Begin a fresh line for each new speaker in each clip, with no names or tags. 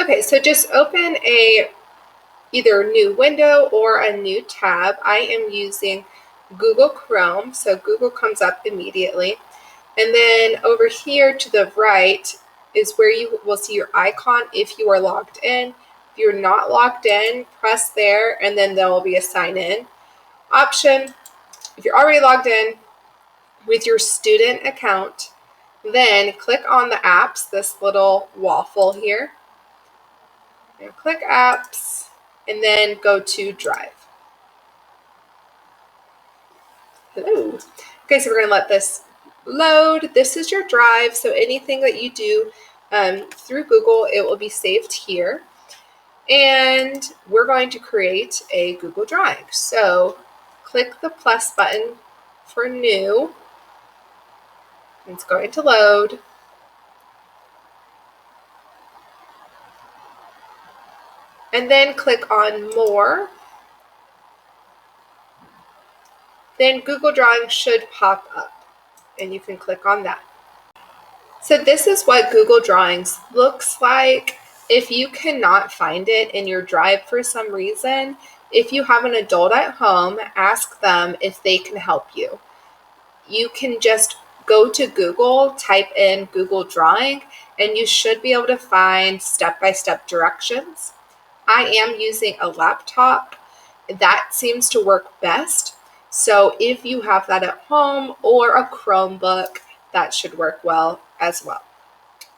Okay, so just open a either new window or a new tab. I am using Google Chrome, so Google comes up immediately. And then over here to the right is where you will see your icon if you are logged in. If you're not logged in, press there, and then there will be a sign in option. If you're already logged in with your student account, then click on the apps, this little waffle here. And click apps, and then go to Drive. Hello. Okay, so we're going to let this load. This is your Drive, so anything that you do through Google, it will be saved here. And we're going to create a Google Drive. So click the plus button for new. It's going to load. And then click on More. Then Google Drawing should pop up, and you can click on that. So this is what Google Drawings looks like. If you cannot find it in your Drive for some reason, if you have an adult at home, ask them if they can help you. You can just go to Google, type in Google Drawing, and you should be able to find step-by-step directions. I am using a laptop. That seems to work best. So if you have that at home or a Chromebook, that should work well as well.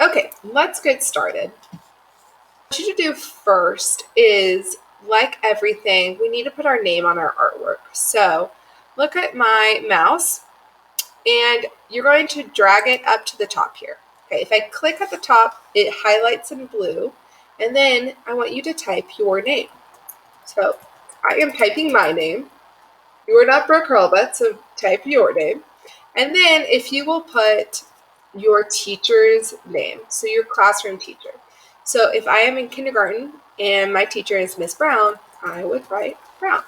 Okay, let's get started. What you should do first is, like everything, we need to put our name on our artwork. So look at my mouse, and you're going to drag it up to the top here. Okay, if I click at the top, it highlights in blue, and then I want you to type your name. So I am typing my name. You are not Brooke Hurlbut, so type your name. And then if you will put your teacher's name, so your classroom teacher. So if I am in kindergarten and my teacher is Miss Brown, I would write Brown.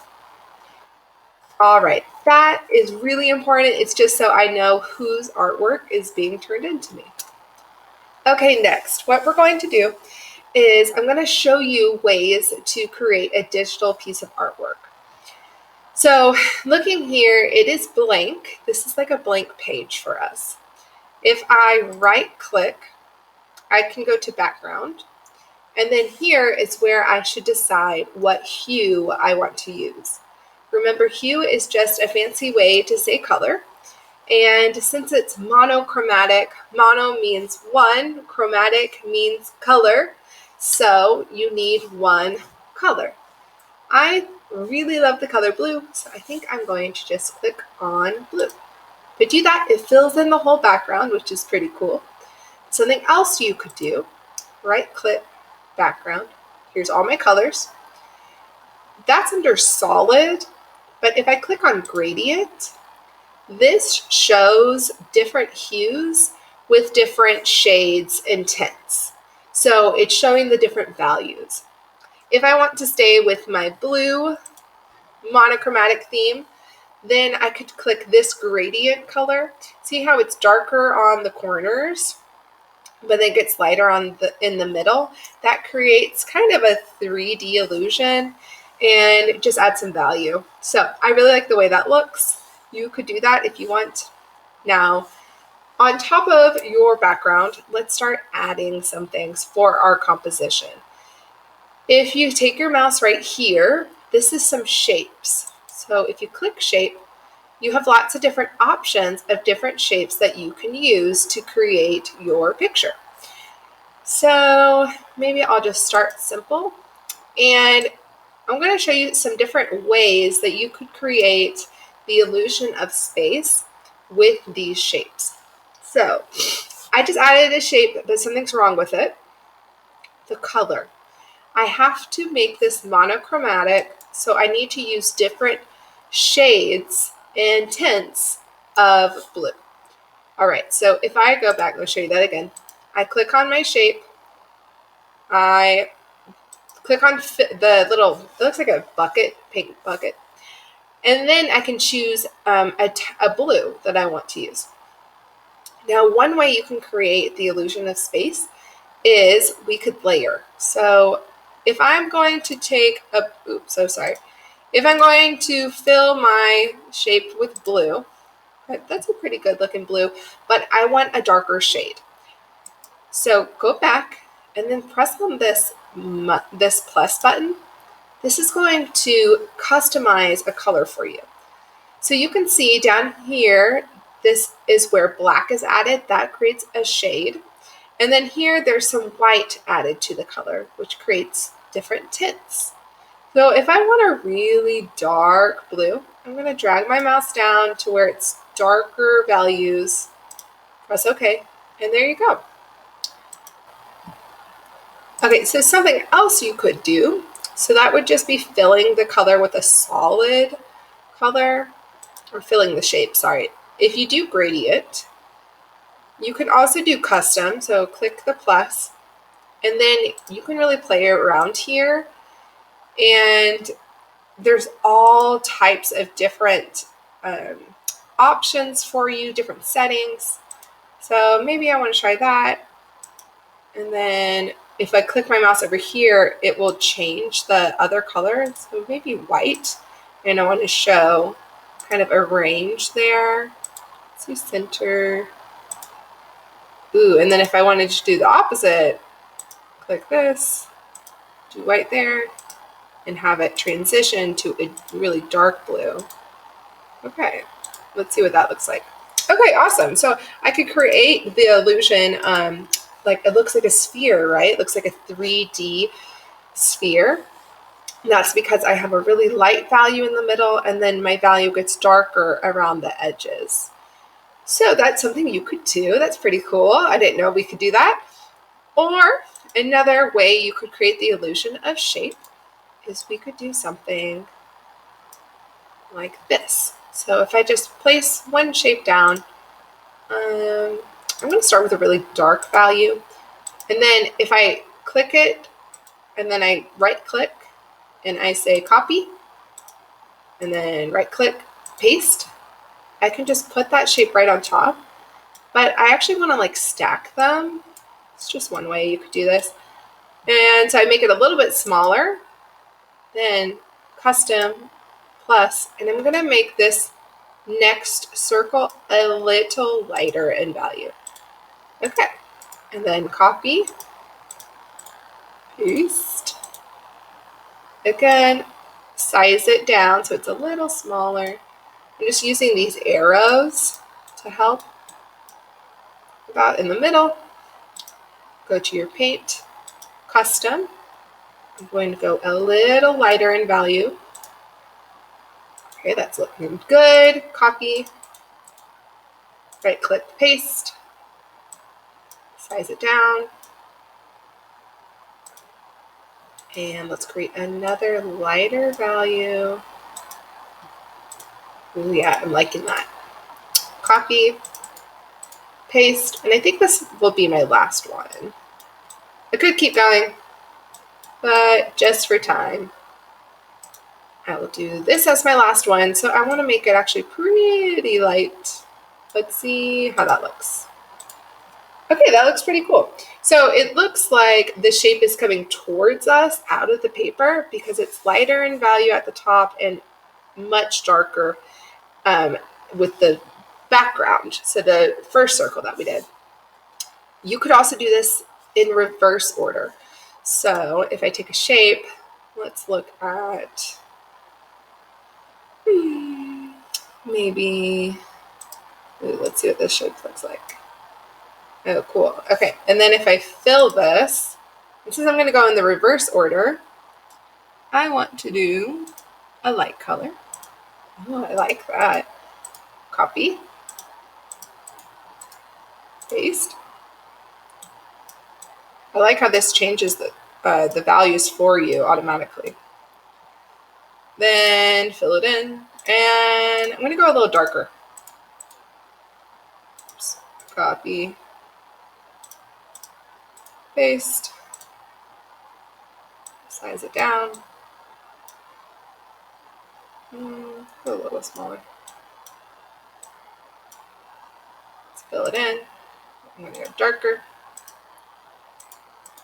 All right, that is really important. It's just so I know whose artwork is being turned into me. Okay, next, what we're going to do is I'm going to show you ways to create a digital piece of artwork. So looking here, it is blank. This is like a blank page for us. If I right click, I can go to background. And then here is where I should decide what hue I want to use. Remember, hue is just a fancy way to say color. And since it's monochromatic, mono means one, chromatic means color. So you need one color. I really love the color blue, so I think I'm going to just click on blue. To do that, it fills in the whole background, which is pretty cool. Something else you could do, right click, background. Here's all my colors. That's under solid, but if I click on gradient, this shows different hues with different shades and tints. So it's showing the different values. If I want to stay with my blue monochromatic theme, then I could click this gradient color. See how it's darker on the corners, but then it gets lighter in the middle? That creates kind of a 3D illusion and just adds some value. So I really like the way that looks. You could do that if you want. Now, on top of your background, let's start adding some things for our composition. If you take your mouse right here, this is some shapes. So if you click shape, you have lots of different options of different shapes that you can use to create your picture. So maybe I'll just start simple. And I'm going to show you some different ways that you could create the illusion of space with these shapes. So I just added a shape, but something's wrong with it. The color. I have to make this monochromatic, so I need to use different shades and tints of blue. All right, so if I go back, let me show you that again. I click on my shape. I click on the little, it looks like a bucket, paint bucket. And then I can choose a blue that I want to use. Now, one way you can create the illusion of space is we could layer. So if I'm going to take a, if I'm going to fill my shape with blue, that's a pretty good looking blue, but I want a darker shade. So go back and then press on this plus button. This is going to customize a color for you. So you can see down here, this is where black is added. That creates a shade. And then here, there's some white added to the color, which creates different tints. So if I want a really dark blue, I'm going to drag my mouse down to where it's darker values, press OK, and there you go. Okay, so something else you could do, so that would just be filling the color with a solid color, or filling the shape, sorry. If you do gradient, you can also do custom, so click the plus, and then you can really play around here, and there's all types of different options for you, different settings. So maybe I want to try that, and then if I click my mouse over here, it will change the other color, so maybe white, and I want to show kind of a range there. Let's do center. Ooh, and then if I wanted to do the opposite, click this, do white there, and have it transition to a really dark blue. Okay, let's see what that looks like. Okay, awesome. So I could create the illusion, like it looks like a sphere, right? It looks like a 3D sphere. And that's because I have a really light value in the middle, and then my value gets darker around the edges. So that's something you could do. That's pretty cool. I didn't know we could do that. Or another way you could create the illusion of shape is we could do something like this. So if I just place one shape down, I'm going to start with a really dark value. And then if I click it and then I right click and I say copy and then right click, paste, I can just put that shape right on top. But I actually want to like stack them. It's just one way you could do this. And so I make it a little bit smaller, then custom plus, and I'm going to make this next circle a little lighter in value. Okay, and then copy, paste. Again, size it down so it's a little smaller. I'm just using these arrows to help. About in the middle, go to your paint, custom. I'm going to go a little lighter in value. Okay, that's looking good. Copy, right click, paste, size it down. And let's create another lighter value. Ooh, yeah, I'm liking that. Copy, paste, and I think this will be my last one. I could keep going, but just for time, I will do this as my last one. So I want to make it actually pretty light. Let's see how that looks. Okay, that looks pretty cool. So it looks like the shape is coming towards us out of the paper because it's lighter in value at the top and much darker with the background. So the first circle that we did. You could also do this in reverse order. So if I take a shape, let's look at maybe, let's see what this shape looks like. Oh, cool. Okay, and then if I fill this, and since I'm going to go in the reverse order, I want to do a light color. Oh, I like that. Copy. Paste. I like how this changes the values for you automatically. Then fill it in, and I'm going to go a little darker. Oops. Copy. Paste. Size it down. Go a little smaller. Let's fill it in. I'm going to go darker.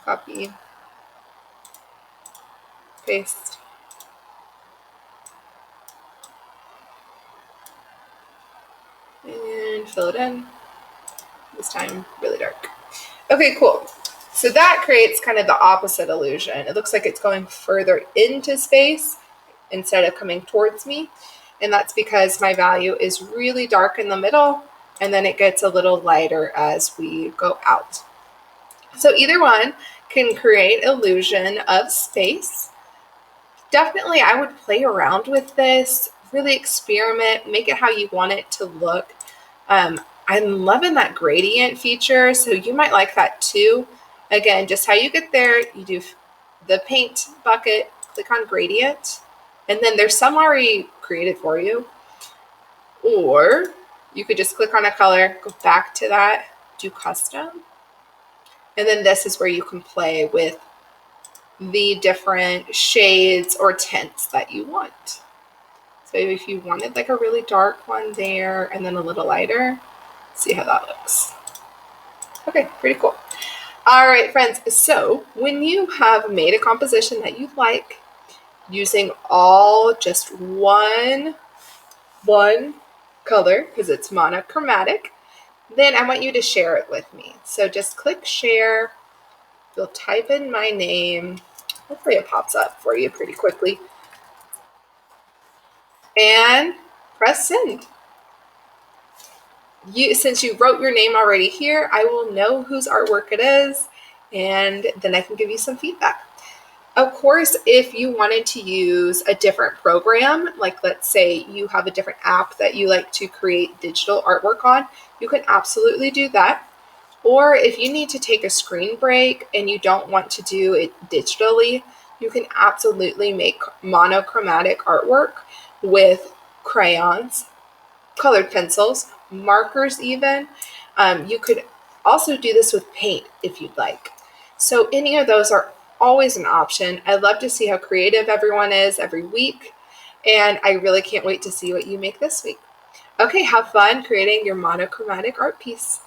Copy, paste. And fill it in. This time really dark. Okay, cool. So that creates kind of the opposite illusion. It looks like it's going further into space instead of coming towards me. And that's because my value is really dark in the middle, and then it gets a little lighter as we go out. So either one can create illusion of space. Definitely, I would play around with this, really experiment, make it how you want it to look. I'm loving that gradient feature, so you might like that too. Again, just how you get there, you do the paint bucket, click on gradient, and then there's some already created for you. Or you could just click on a color, go back to that, do custom. And then this is where you can play with the different shades or tints that you want. So if you wanted like a really dark one there and then a little lighter, see how that looks. Okay, pretty cool. All right, friends. So when you have made a composition that you like using all just one color, because it's monochromatic, then I want you to share it with me. So just click share. You'll type in my name. Hopefully it pops up for you pretty quickly. And press send. Since you wrote your name already here, I will know whose artwork it is, and then I can give you some feedback. Of course, if you wanted to use a different program, like let's say you have a different app that you like to create digital artwork on, you can absolutely do that. Or if you need to take a screen break and you don't want to do it digitally, you can absolutely make monochromatic artwork with crayons, colored pencils, markers even. You could also do this with paint if you'd like. So any of those are always an option. I love to see how creative everyone is every week, and I really can't wait to see what you make this week. Okay, have fun creating your monochromatic art piece.